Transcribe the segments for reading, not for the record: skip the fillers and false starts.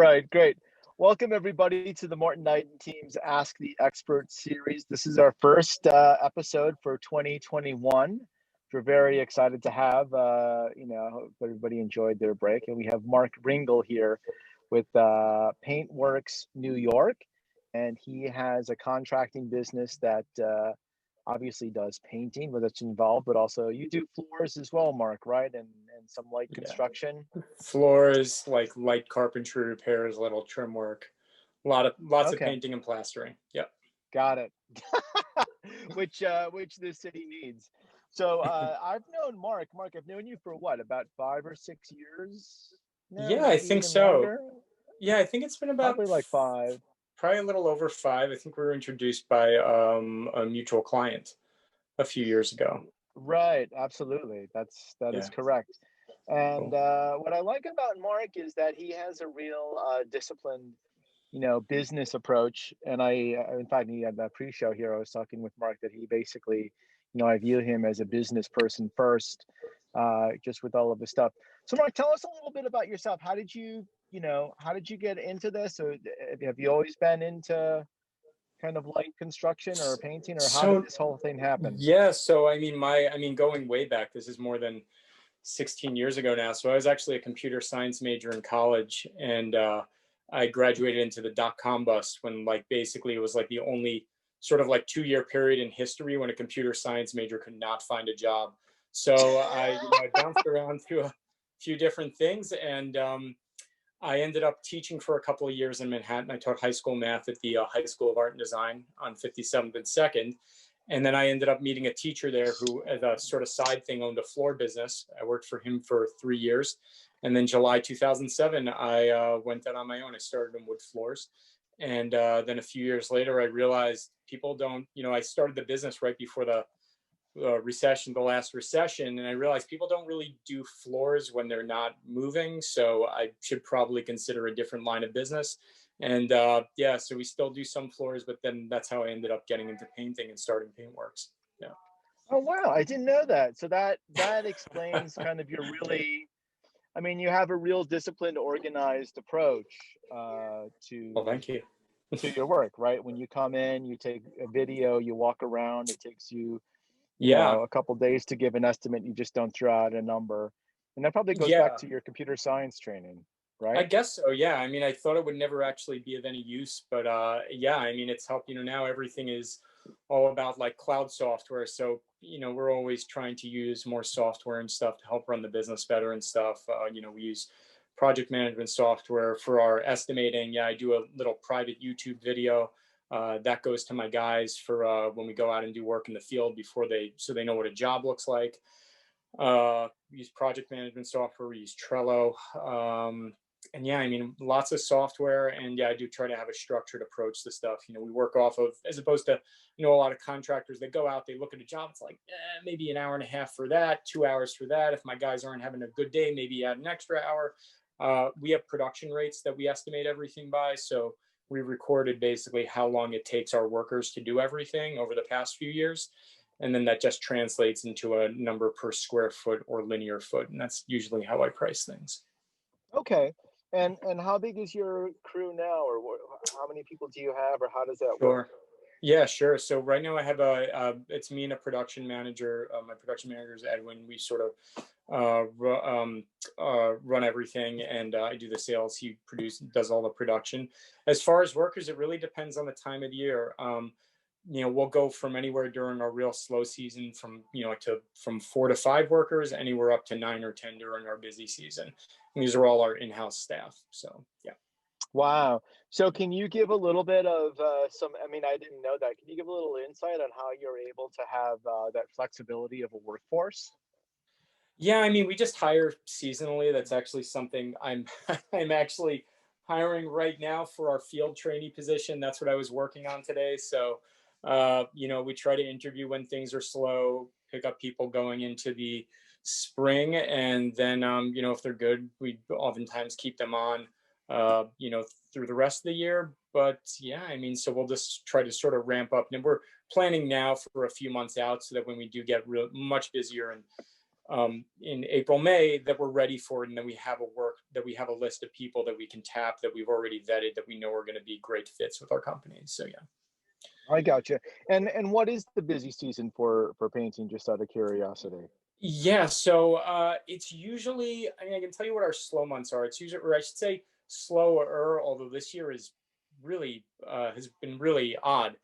right, great. Welcome everybody to the Morton Eiden team's Ask the Expert series. This is our first episode for 2021. We're very excited to have, I hope everybody enjoyed their break. And we have Marc Ringel here with Paintworks New York. And he has a contracting business that obviously does painting, where that's involved, but also you do floors as well, Marc, right? And some light construction. Floors, like light carpentry repairs, little trim work, lots of Okay, painting and plastering. Yep. got it. Which this city needs. So I've known Marc. Marc, I've known you for what, about 5 or 6 years now, Yeah, I maybe think even so. longer. Yeah, I think it's been about Probably like five. probably a little over 5. I think we were introduced by a mutual client a few years ago. Right, absolutely. That is Yeah, correct. And cool. what I like about Marc is that he has a real disciplined, business approach. And in fact, he had that pre-show here. I was talking with Marc that he basically, I view him as a business person first, just with all of the stuff. So, Marc, tell us a little bit about yourself. How did you get into this? Or have you always been into kind of light construction or painting, or how did So this whole thing happen? yeah, so I mean going way back, this is more than 16 years ago now. So I was actually a computer science major in college, and I graduated into the dot-com bust when, like, basically it was like the only sort of like 2-year period in history when a computer science major could not find a job. So I bounced around through a few different things, and I ended up teaching for a couple of years in Manhattan. I taught high school math at the High School of Art and Design on 57th and 2nd. And then I ended up meeting a teacher there who, as a sort of side thing, owned a floor business. I worked for him for 3 years. And then July 2007, I went out on my own. I started in wood floors. And then a few years later, I realized people don't, I started the business right before the recession, the last recession, and I realized people don't really do floors when they're not moving. So I should probably consider a different line of business. And yeah, so we still do some floors, but then that's how I ended up getting into painting and starting Paintworks. Yeah. Oh wow, I didn't know that. So that explains kind of your really, I mean, you have a real disciplined, organized approach Well, thank you. to your work, right? When you come in, you take a video, you walk around, it takes you, Yeah. a couple days to give an estimate. You just don't throw out a number. And that probably goes back Yeah. to your computer science training, I right? guess so. Yeah. I mean, I thought it would never actually be of any use, but yeah, I mean, it's helped. Now everything is all about like cloud software. So, we're always trying to use more software and stuff to help run the business better and stuff. We use project management software for our estimating. Yeah, I do a little private YouTube video that goes to my guys for when we go out and do work in the field so they know what a job looks like. We use project management software. We use Trello. And yeah, I mean, lots of software. And yeah, I do try to have a structured approach to stuff. We work off of, as opposed to, a lot of contractors, they go out, they look at a job. It's like, maybe an hour and a half for that, 2 hours for that. If my guys aren't having a good day, maybe add an extra hour. We have production rates that we estimate everything by. So we recorded basically how long it takes our workers to do everything over the past few years. And then that just translates into a number per square foot or linear foot. And that's usually how I price things. Okay. And how big is your crew now, or how many people do you have, or how does that work? Sure. Yeah, sure. So right now I have it's me and a production manager. My production manager is Edwin. We sort of run everything, and I do the sales. He does all the production. As far as workers, it really depends on the time of the year. We'll go from anywhere during our real slow season from 4 to 5 workers, anywhere up to 9 or 10 during our busy season. And these are all our in-house staff. So yeah. Wow. So can you give a little bit of I mean, I didn't know that. Can you give a little insight on how you're able to have that flexibility of a workforce? Yeah, I mean, we just hire seasonally. That's actually something I'm I'm actually hiring right now for our field trainee position. That's what I was working on today. So, we try to interview when things are slow, pick up people going into the spring, and then, if they're good, we oftentimes keep them on, through the rest of the year. But yeah, I mean, so we'll just try to sort of ramp up, and we're planning now for a few months out so that when we do get real much busier and in April, May that we're ready for it. And then we have a list of people that we can tap that we've already vetted that we know are going to be great fits with our company. So yeah. I gotcha. And what is the busy season for painting, just out of curiosity? Yeah, so it's usually, I mean, I can tell you what our slow months are. It's usually, or I should say slower, although this year is really, has been really odd.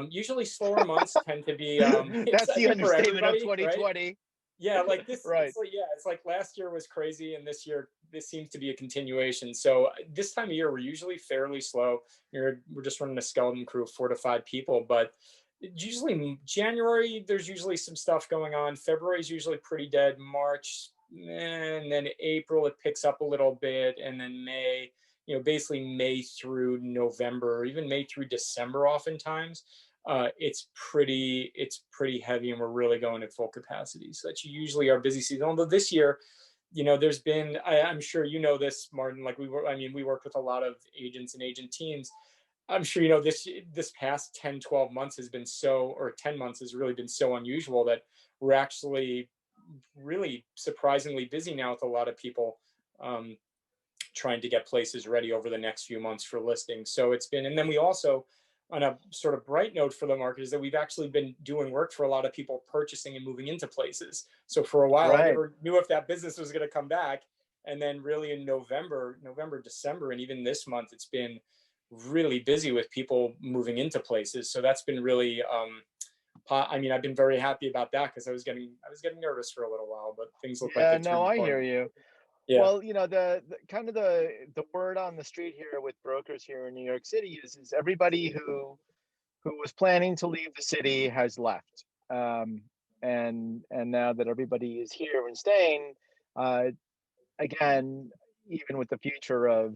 Usually slower months tend to be, it's, That's I the think for understatement of everybody, right? 2020. Yeah, like this, Right. it's like, yeah, it's like last year was crazy and this year, this seems to be a continuation. So this time of year, we're usually fairly slow. We're just running a skeleton crew of 4 to 5 people, but usually January, there's usually some stuff going on. February is usually pretty dead. March, and then April, it picks up a little bit. And then May, basically May through November, or even May through December, oftentimes it's pretty heavy, and we're really going at full capacity. So that's usually our busy season. Although this year, there's been, I'm sure you know this, Martin. Like we worked with a lot of agents and agent teams. I'm sure this past 10, 12 months has been or 10 months has really been so unusual that we're actually really surprisingly busy now with a lot of people trying to get places ready over the next few months for listings. So it's been, and then we also, on a sort of bright note for the market, is that we've actually been doing work for a lot of people purchasing and moving into places. So for a while, I Right. never knew if that business was going to come back. And then really in November, December, and even this month, it's been really busy with people moving into places. So that's been really, I mean, I've been very happy about that because I was getting nervous for a little while, but things look like Yeah, they no, turned the I corner. hear you. Yeah. Well, the kind of the word on the street here with brokers here in New York City is everybody who was planning to leave the city has left. And now that everybody is here and staying, uh, again, even with the future of,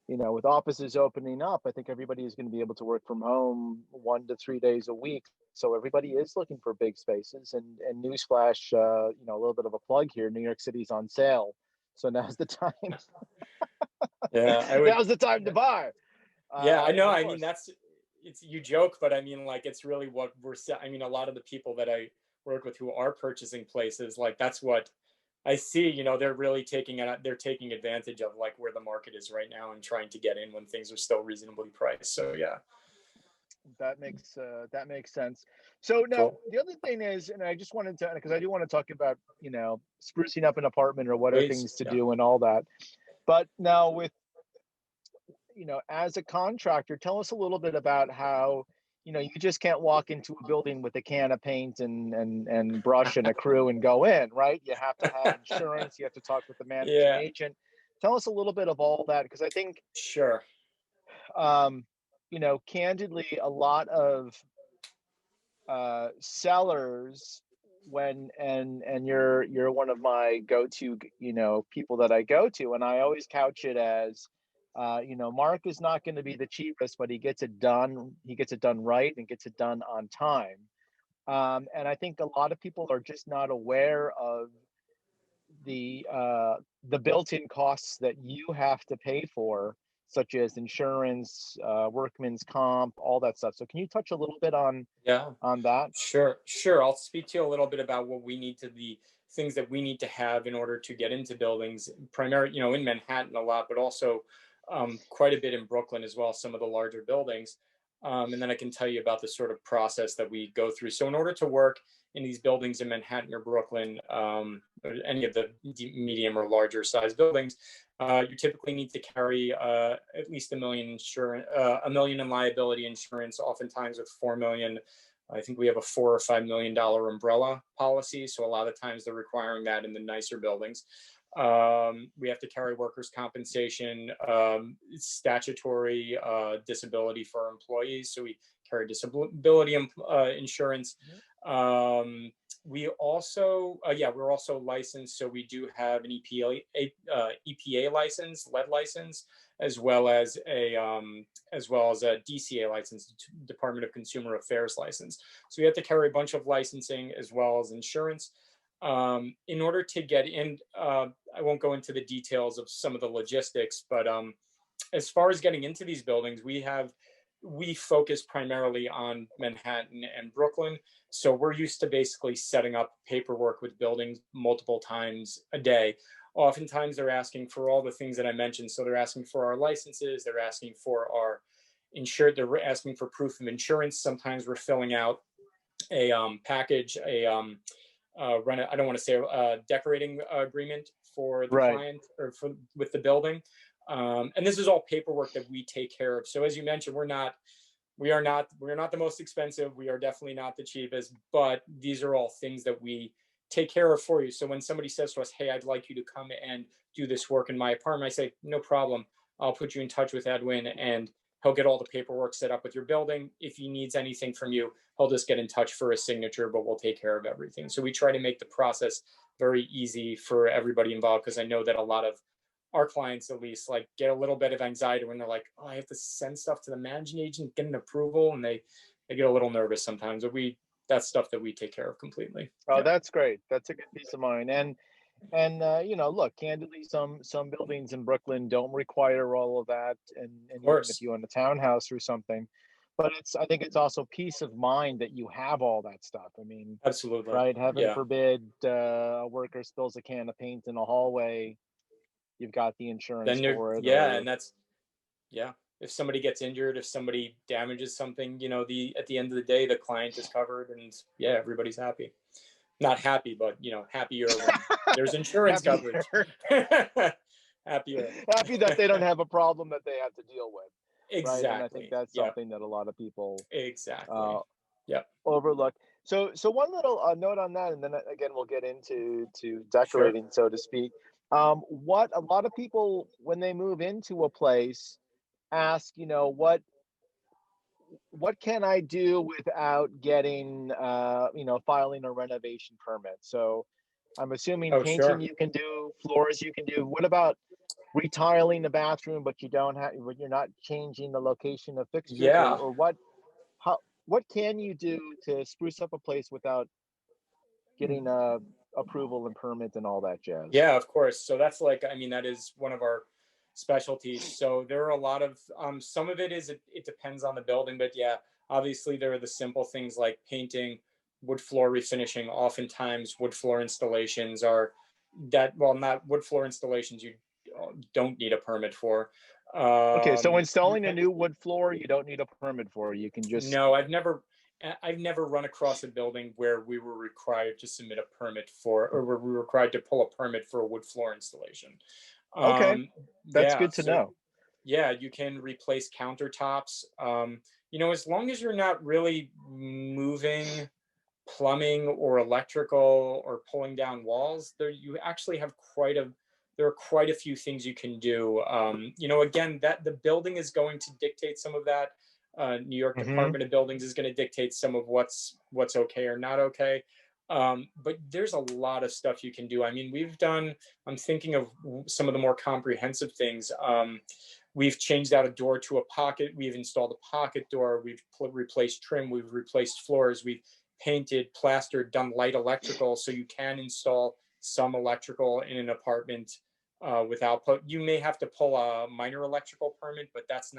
with offices opening up, I think everybody is going to be able to work from home 1 to 3 days a week. So everybody is looking for big spaces. And newsflash, a little bit of a plug here: New York City's on sale, so now's the time. Yeah, I would. Now's the time to buy. Yeah, I And know. of I mean, course, it's, you joke, but I mean, like, it's really what I mean, a lot of the people that I work with who are purchasing places, like, that's what I see, they're really they're taking advantage of like where the market is right now and trying to get in when things are still reasonably priced. So yeah, that makes sense. So now cool. the other thing is, and I just wanted to, because I do want to talk about, sprucing up an apartment or what are Please. things to Yeah. do and all that. But now with, as a contractor, tell us a little bit about how, you just can't walk into a building with a can of paint and brush and a crew and go in, right? You have to have insurance. You have to talk with the managing Yeah, agent. Tell us a little bit of all that, because I think, sure. um, candidly, a lot of sellers, when and you're one of my go-to, people that I go to, and I always couch it as, Marc is not going to be the cheapest, but he gets it done. He gets it done right and gets it done on time. And I think a lot of people are just not aware of the uh, the built-in costs that you have to pay for, such as insurance, workman's comp, all that stuff. So can you touch a little bit Yeah. on that? Sure. I'll speak to you a little bit about the things that we need to have in order to get into buildings, primarily, in Manhattan a lot, but also quite a bit in Brooklyn as well, some of the larger buildings. And then I can tell you about the sort of process that we go through. So in order to work in these buildings in Manhattan or Brooklyn, or any of the medium or larger size buildings, you typically need to carry at least $1 million in liability insurance, oftentimes with 4 million. I think we have a $4 or $5 million umbrella policy. So a lot of times they're requiring that in the nicer buildings. We have to carry workers' compensation, statutory disability for our employees. So we carry disability insurance. We also, we're also licensed. So we do have an EPA license, lead license, as well as a DCA license, Department of Consumer Affairs license. So we have to carry a bunch of licensing as well as insurance. In order to get in, I won't go into the details of some of the logistics, but as far as getting into these buildings, we focus primarily on Manhattan and Brooklyn. So we're used to basically setting up paperwork with buildings multiple times a day. Oftentimes they're asking for all the things that I mentioned. So they're asking for our licenses, they're asking for our insured, they're asking for proof of insurance. Sometimes we're filling out a package, I don't want to say a decorating agreement for the client or with the building. And this is all paperwork that we take care of. So as you mentioned, we're not the most expensive. We are definitely not the cheapest, but these are all things that we take care of for you. So when somebody says to us, hey, I'd like you to come and do this work in my apartment, I say, no problem. I'll put you in touch with Edwin and he'll get all the paperwork set up with your building. If he needs anything from you, he'll just get in touch for a signature, but we'll take care of everything. So we try to make the process very easy for everybody involved, because I know that a lot of our clients, at least, like, get a little bit of anxiety when they're like, oh, I have to send stuff to the managing agent, get an approval, and they get a little nervous sometimes. But that's stuff that we take care of completely. Oh, that's great. That's a good peace of mind. And look, candidly, some buildings in Brooklyn don't require all of that, and even if you own a townhouse or something. But I think it's also peace of mind that you have all that stuff. I mean, absolutely, right? Heaven forbid a worker spills a can of paint in a hallway. You've got the insurance for it. And that's if somebody gets injured, if somebody damages something, at the end of the day, the client is covered, and everybody's happy. Not happy, but happier when there's insurance coverage. Happier. Happy that they don't have a problem that they have to deal with. Exactly. Right? And I think that's something that a lot of people overlook. So one little note on that, and then again we'll get into decorating, so to speak. What a lot of people, when they move into a place, ask, what can I do without getting, filing a renovation permit? So I'm assuming painting you can do, floors you can do. What about retiling the bathroom, but you're not changing the location of fixtures? Or what can you do to spruce up a place without getting approval and permit and all that jazz? Yeah, of course. So that's that is one of our specialties. So there are a lot of some of it depends on the building, but obviously there are the simple things like painting, wood floor refinishing. Oftentimes wood floor installations not wood floor installations you don't need a permit for. Okay, so installing a new wood floor, you don't need a permit for. You can just... No, I've never run across a building where we were required to submit a permit or where we were required to pull a permit for a wood floor installation. Okay, that's good to know. Yeah, you can replace countertops. As long as you're not really moving plumbing or electrical or pulling down walls, you actually have there are quite a few things you can do. Again, that the building is going to dictate some of that. New York Department of Buildings is going to dictate some of what's okay or not okay. But there's a lot of stuff you can do. I mean, I'm thinking of some of the more comprehensive things. We've changed out a door to a pocket. We've installed a pocket door. We've replaced trim. We've replaced floors. We've painted, plastered, done light electrical. So you can install some electrical in an apartment without, you may have to pull a minor electrical permit, but that's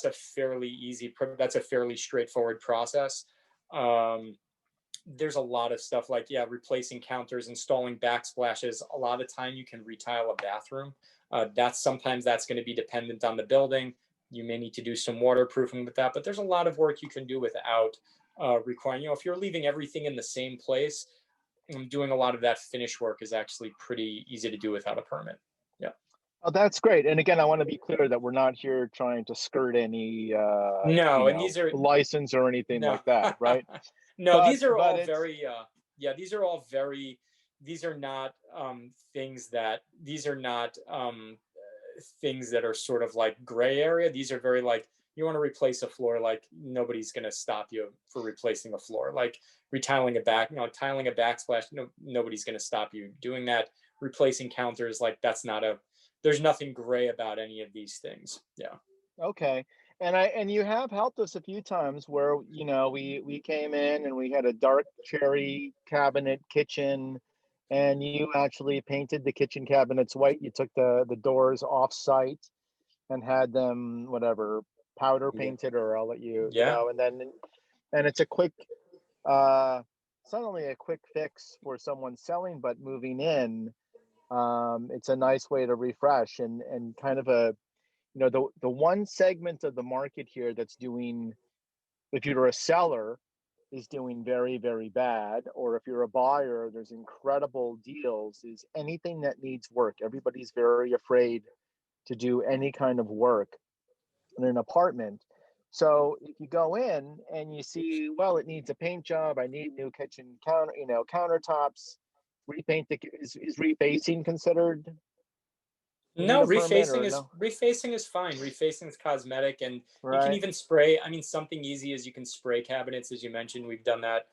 a fairly straightforward process. There's a lot of stuff like, replacing counters, installing backsplashes. A lot of the time you can retile a bathroom. Sometimes that's going to be dependent on the building. You may need to do some waterproofing with that, but there's a lot of work you can do without requiring, if you're leaving everything in the same place, doing a lot of that finish work is actually pretty easy to do without a permit. Yeah. Oh, that's great. And again, I want to be clear that we're not here trying to skirt any these are license or anything like that, right? These are all very these are not things that are sort of like gray area. These are very like, you want to replace a floor, like nobody's going to stop you for replacing a floor, like retiling tiling a backsplash. Nobody's going to stop you doing that. Replacing counters, like there's nothing gray about any of these things. Yeah. Okay. And you have helped us a few times where, we came in and we had a dark cherry cabinet kitchen, and you actually painted the kitchen cabinets white. You took the doors off site and had them, powder Yeah. paint it, or I'll let you, Yeah. and it's a quick, it's not only a quick fix for someone selling, but moving in, it's a nice way to refresh and kind of a, the one segment of the market here that's doing, if you're a seller, is doing very, very bad, or if you're a buyer, there's incredible deals, is anything that needs work. Everybody's very afraid to do any kind of work in an apartment. So if you go in and you see, well, it needs a paint job, I need new kitchen countertops, repaint is rebasing considered? You need No, a permit or no? refacing is fine. Refacing is cosmetic, and you can Right. even spray. I mean, something easy is you can spray cabinets, as you mentioned. We've done that.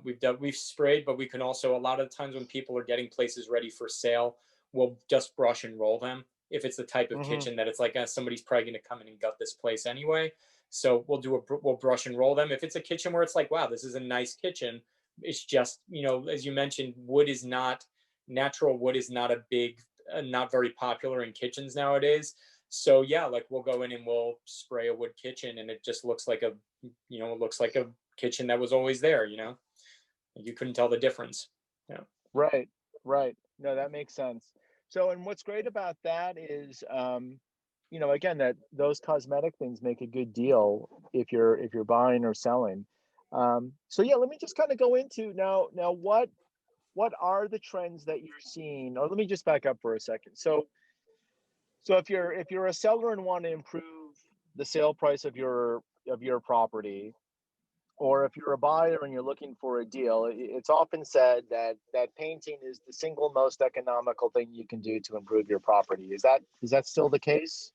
We've sprayed, but we can also, a lot of the times when people are getting places ready for sale, we'll just brush and roll them. If it's the type of Mm-hmm. kitchen that it's like, somebody's probably going to come in and gut this place anyway, so we'll brush and roll them. If it's a kitchen where it's like, wow, this is a nice kitchen, it's just, as you mentioned, natural wood is not a big, not very popular in kitchens nowadays. So yeah, like we'll go in and we'll spray a wood kitchen, and it just looks like it looks like a kitchen that was always there. You couldn't tell the difference. Yeah. Right, right. No, that makes sense. So, and what's great about that is, again, that those cosmetic things make a good deal if you're buying or selling. So yeah, let me just kind of go into now what are the trends that you're seeing? Or let me just back up for a second. So if you're a seller and want to improve the sale price of your property, or if you're a buyer and you're looking for a deal, it's often said that painting is the single most economical thing you can do to improve your property. Is that still the case?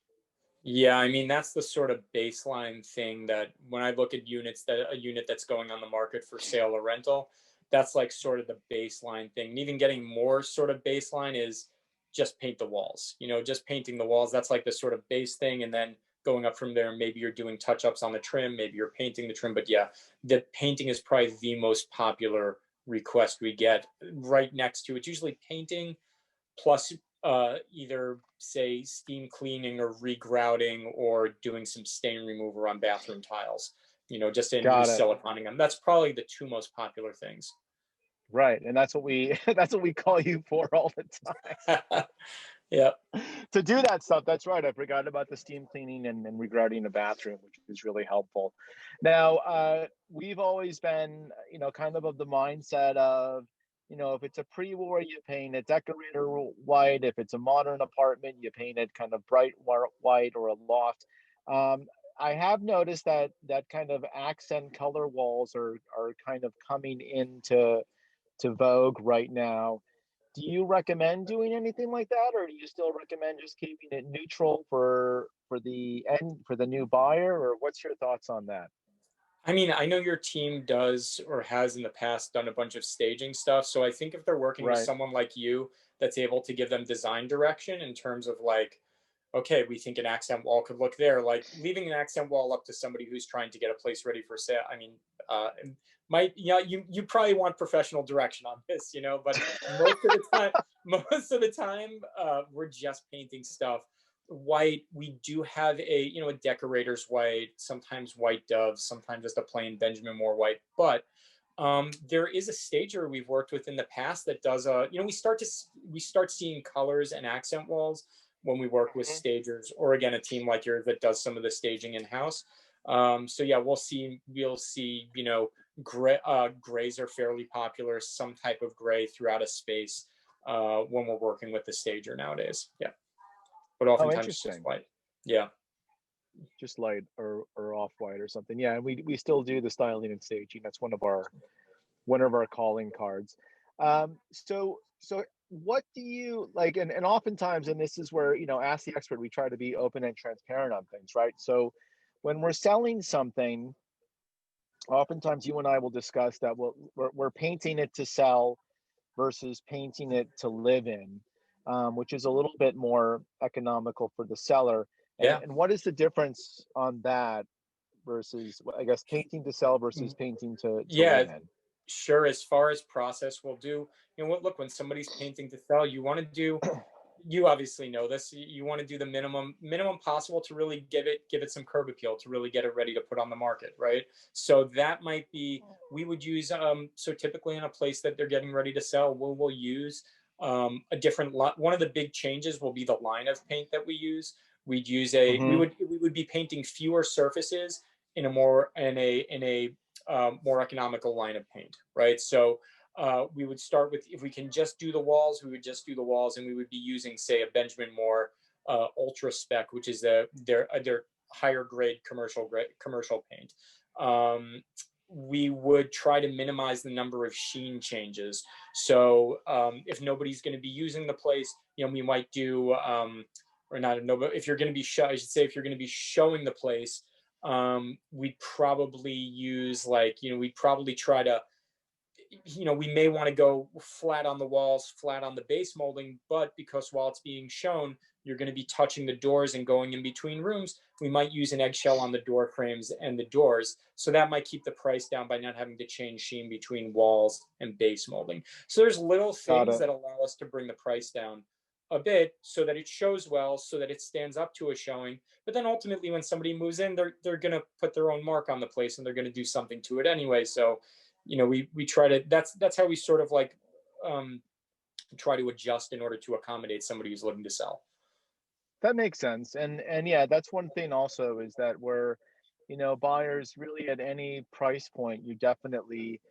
Yeah, I mean that's the sort of baseline thing that when I look at a unit that's going on the market for sale or rental, that's like sort of the baseline thing. And even getting more sort of baseline is just paint the walls. Just painting the walls. That's like the sort of base thing, and then going up from there. Maybe you're doing touch ups on the trim. Maybe you're painting the trim. But yeah, the painting is probably the most popular request we get. Right next to it's usually painting plus either say steam cleaning or regrouting or doing some stain remover on bathroom tiles, just in new Got it. siliconing them. That's probably the two most popular things. Right, and that's what we that's what we call you for all the time. Yeah. To do that stuff. That's right. I forgot about the steam cleaning and regarding the bathroom, which is really helpful. Now, we've always been, kind of the mindset of, if it's a pre-war, you paint it decorator white. If it's a modern apartment, you paint it kind of bright white or a loft. Um, I have noticed that kind of accent color walls are kind of coming into to vogue right now. Do you recommend doing anything like that, or do you still recommend just keeping it neutral for the new buyer, or what's your thoughts on that? I mean, I know your team does or has in the past done a bunch of staging stuff. So I think if they're working with Right. someone like you that's able to give them design direction in terms of like, okay, we think an accent wall could look there. Like leaving an accent wall up to somebody who's trying to get a place ready for sale. I mean, you probably want professional direction on this, but most of the time, we're just painting stuff white. We do have a decorator's white, sometimes white doves, sometimes just a plain Benjamin Moore white. But there is a stager we've worked with in the past that does we start seeing colors and accent walls when we work with Mhm. stagers, or again a team like yours that does some of the staging in house. So yeah, we'll see grays are fairly popular, some type of gray throughout a space when we're working with the stager nowadays. Yeah, but Oh, oftentimes it's just interesting. white. Yeah. Just light or off white or something. Yeah, and we still do the styling and staging. That's one of our calling cards. So what do you like? And oftentimes, and this is where, ask the expert. We try to be open and transparent on things, right? So when we're selling something, oftentimes you and I will discuss that we're painting it to sell versus painting it to live in, which is a little bit more economical for the seller. And Yeah. and what is the difference on that versus, I guess, painting to sell versus painting to Yeah, live in? sure. As far as process, we'll do, look, when somebody's painting to sell, you want to do you obviously know this. You want to do the minimum possible to really give it some curb appeal, to really get it ready to put on the market, right? So that might be, we would use, so typically in a place that they're getting ready to sell, we'll use a different lot. One of the big changes will be the line of paint that we use. We'd use we would be painting fewer surfaces in a more more economical line of paint, right? So we would start with, if we can just do the walls, we would just do the walls, and we would be using, say, a Benjamin Moore Ultra Spec, which is their higher grade commercial paint. We would try to minimize the number of sheen changes. So if nobody's going to be using the place, we might do, or not, no, but if you're going to be I should say, if you're going to be showing the place, we'd probably use, like, we'd probably try to, we may want to go flat on the walls, flat on the base molding, but because while it's being shown, you're going to be touching the doors and going in between rooms, we might use an eggshell on the door frames and the doors. So that might keep the price down by not having to change sheen between walls and base molding. So there's little things that allow us to bring the price down a bit, so that it shows well, so that it stands up to a showing. But then ultimately, when somebody moves in, they're going to put their own mark on the place, and they're going to do something to it anyway. So we try to, that's how we sort of like try to adjust in order to accommodate somebody who's looking to sell. That makes sense. And yeah, that's one thing also, is that we're, buyers really at any price point, you definitely,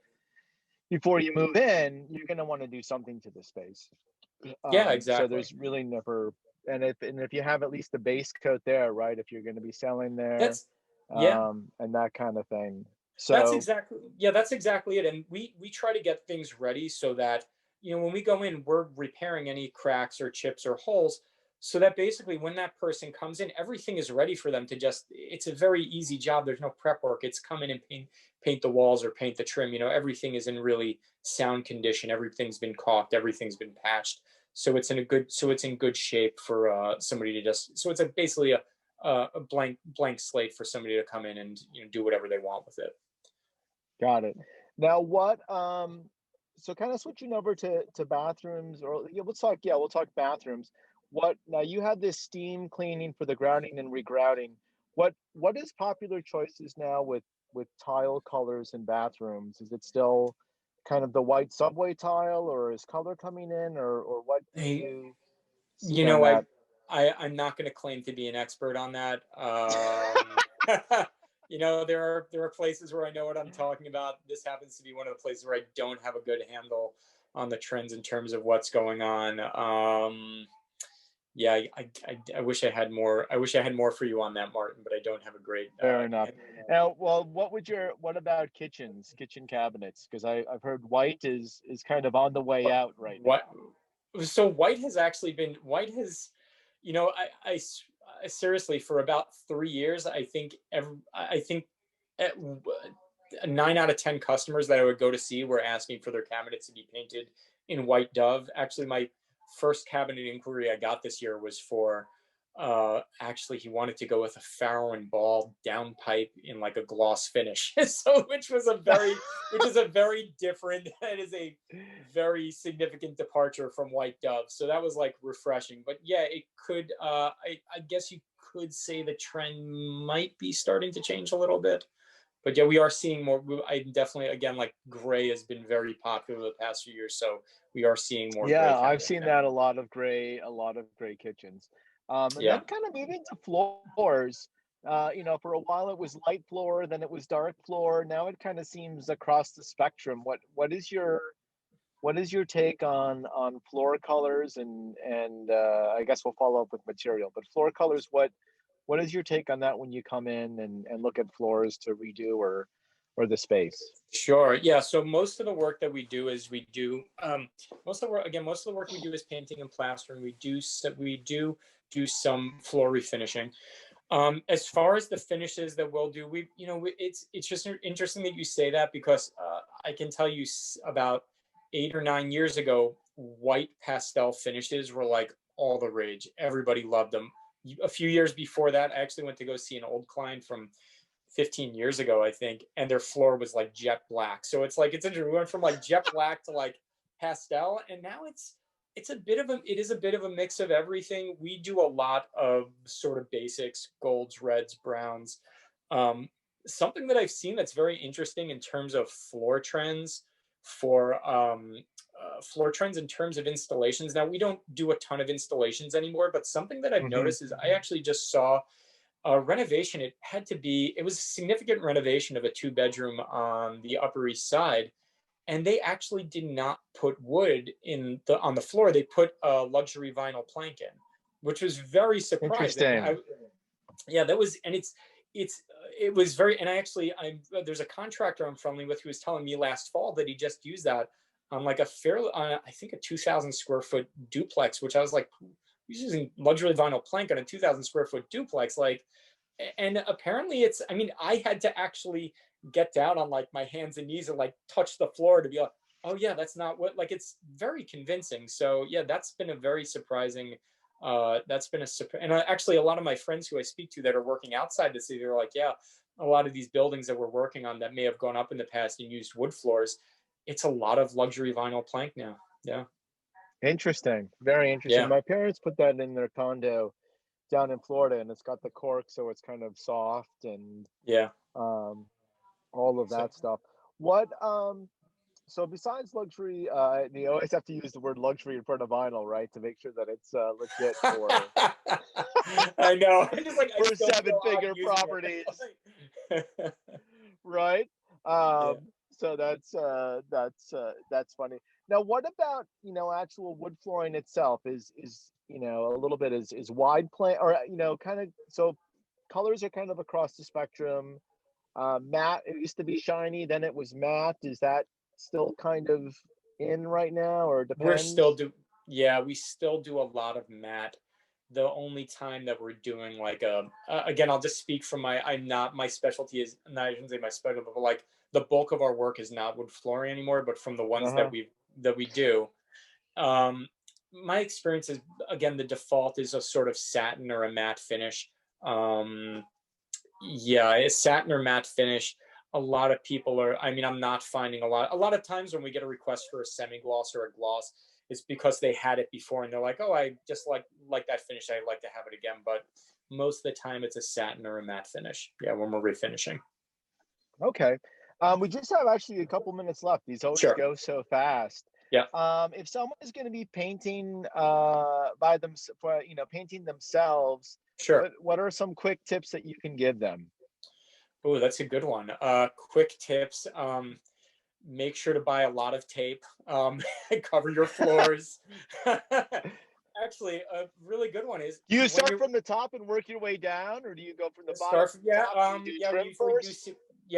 before you move in, you're going to want to do something to the space. Yeah, So exactly. there's really never, and if you have at least the base coat there, right, if you're going to be selling there, Yeah, and that kind of thing. that's So exactly it. And we try to get things ready so that, when we go in, we're repairing any cracks or chips or holes, so that basically when that person comes in, everything is ready for them to just, it's a very easy job. There's no prep work. It's come in and paint the walls or paint the trim. Everything is in really sound condition. Everything's been caulked. Everything's been patched. So it's in good shape for somebody to just, so it's basically a blank slate for somebody to come in and do whatever they want with it. got it. Now what, so kind of switching over to bathrooms, or we'll talk bathrooms. Now you have this steam cleaning for the grouting and regrouting. What is popular choices now with tile colors in bathrooms? Is it still kind of the white subway tile, or is color coming in, or what do Hey, you see you on know, that? I'm not going to claim to be an expert on that. There are places where I know what I'm talking about. This happens to be one of the places where I don't have a good handle on the trends in terms of what's going on. Yeah, I wish I had more. I wish I had more for you on that, Martin, but I don't have a great. Fair enough. Now, well, what about kitchen cabinets? Because I've heard white is kind of on the way out right What? now. So white has, seriously, for about 3 years, I think at, 9 out of 10 customers that I would go to see were asking for their cabinets to be painted in white Dove. Actually, my first cabinet inquiry I got this year was for, actually, he wanted to go with a Farrow and Ball downpipe in like a gloss finish. So which is a very different, that is a very significant departure from white Dove. So that was like refreshing. But yeah, it could, I guess you could say the trend might be starting to change a little bit. But yeah, we are seeing more. I definitely, again, like gray has been very popular the past few years, so we are seeing more gray Yeah, I've cabinets seen now. that, a lot of gray kitchens. And then Yeah. kind of moving to floors. For a while it was light floor, then it was dark floor. Now it kind of seems across the spectrum. What is your take on floor colors, and I guess we'll follow up with material, but floor colors, what is your take on that when you come in and look at floors to redo, or the space? Sure. Yeah. So most of the work that we do is most of the work we do is painting and plastering. We do some floor refinishing. As far as the finishes that we'll do, it's just interesting that you say that, because I can tell you about 8 or 9 years ago, white pastel finishes were like all the rage. Everybody loved them. A few years before that, I actually went to go see an old client from 15 years ago, I think, and their floor was like jet black. So it's interesting. We went from like jet black to like pastel, and now it is a bit of a mix of everything. We do a lot of sort of basics, golds, reds, browns. Something that I've seen that's very interesting in terms of floor trends for floor trends in terms of installations. Now, we don't do a ton of installations anymore, but something that I've noticed is I actually just saw a renovation. It was a significant renovation of a 2-bedroom on the Upper East Side. And they actually did not put wood on the floor. They put a luxury vinyl plank in, which was very surprising. It was very, and there's a contractor I'm friendly with who was telling me last fall that he just used that on like I think a 2,000 square foot duplex, which I was like, he's using luxury vinyl plank on a 2,000 square foot duplex. Like, and apparently I had to actually get down on like my hands and knees and like touch the floor to be like, oh yeah, that's not what, like, it's very convincing. So yeah, that's been a very surprising, and actually a lot of my friends who I speak to that are working outside the city, they're like, yeah, a lot of these buildings that we're working on that may have gone up in the past and used wood floors, it's a lot of luxury vinyl plank now. Yeah. Interesting. Very interesting. Yeah. My parents put that in their condo down in Florida, and it's got the cork, so it's kind of soft and Yeah. all of that stuff. What so besides luxury, you always have to use the word luxury in front of vinyl, right, to make sure that it's legit for I know. I just like for 7-figure properties. Right? So that's funny. Now, what about, actual wood flooring itself? Is a little bit is wide plan, or kind of, so colors are kind of across the spectrum. Matte, it used to be shiny, then it was matte. Is that still kind of in right now, or depends? We still do a lot of matte. The only time that we're doing like again, I'll just speak from my specialty is not, I shouldn't say my specialty, but like the bulk of our work is not wood flooring anymore, but from the ones that we do, my experience is, again, the default is a sort of satin or a matte finish. A satin or matte finish. A lot of people I'm not finding a lot of times when we get a request for a semi-gloss or a gloss, it's because they had it before and they're like, oh, I just like that finish, I'd like to have it again. But most of the time it's a satin or a matte finish, when we're refinishing. Okay. We just have actually a couple minutes left. These always go so fast. Yeah. If someone is going to be painting painting themselves, what are some quick tips that you can give them? Oh, that's a good one. Quick tips. Make sure to buy a lot of tape. Cover your floors. Actually, a really good one is, do you start from the top and work your way down, or do you go from the bottom?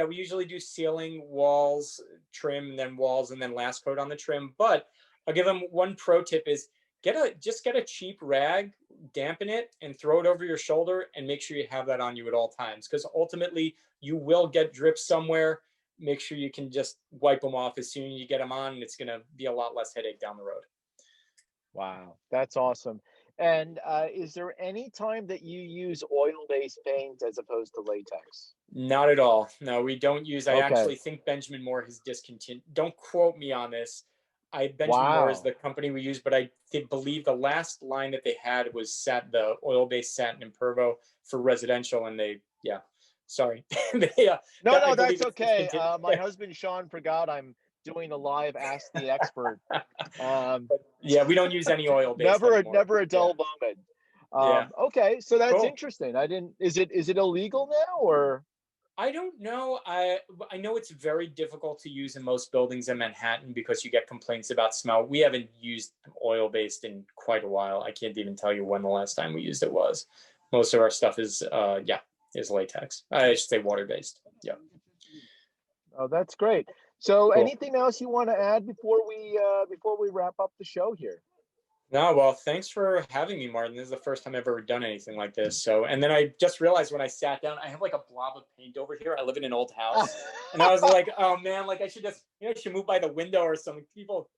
We usually do ceiling, walls, trim, then walls, and then last coat on the trim. But I'll give them one pro tip is get a cheap rag, dampen it, and throw it over your shoulder, and make sure you have that on you at all times, because ultimately you will get drips somewhere. Make sure you can just wipe them off as soon as you get them on, and it's going to be a lot less headache down the road. Wow, that's awesome. And is there any time that you use oil-based paint as opposed to latex? Not at all. No, we don't use. I actually think Benjamin Moore has discontinued. Don't quote me on this. Benjamin Moore is the company we use, but I believe the last line that they had was the oil-based satin and Pervo for residential, and sorry. No, that's okay. My husband Sean forgot I'm doing a live Ask the Expert. We don't use any oil-based anymore. Never a dull moment. Okay, so that's interesting. Is it illegal now, or? I don't know. I know it's very difficult to use in most buildings in Manhattan because you get complaints about smell. We haven't used oil-based in quite a while. I can't even tell you when the last time we used it was. Most of our stuff is latex. I should say water-based. Yeah. Oh, that's great. So anything else you want to add before we wrap up the show here? No, well, thanks for having me, Martin. This is the first time I've ever done anything like this. So, and then I just realized when I sat down, I have like a blob of paint over here. I live in an old house, and I was like, oh man, like I should move by the window or something. People,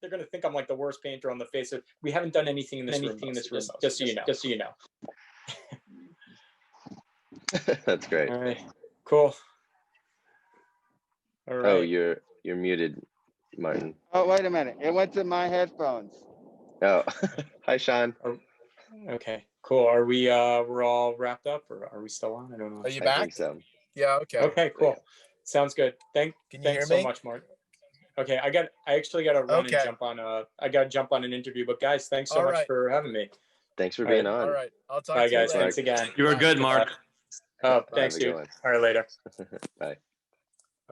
they're gonna think I'm like the worst painter on the face. So we haven't done anything in this room. Just so you know. That's great. All right, cool. All right. Oh, you're muted, Martin. Oh, wait a minute. It went to my headphones. Oh, hi, Sean. Okay, cool. Are we we're all wrapped up, or are we still on? I don't know. Are you I back? think so. Yeah. Okay. Okay, cool. Sounds good. Can you hear Thanks so me? much, Mark. Okay, I actually got to run Okay. and jump on I got to jump on an interview, but guys, thanks so All much right. for having me. Thanks for All being right. on. All right. I'll talk Bye, to you guys. later. Thanks again. You were Bye. good, Mark. Oh, Have thanks, a good dude. one. All right, later. Bye.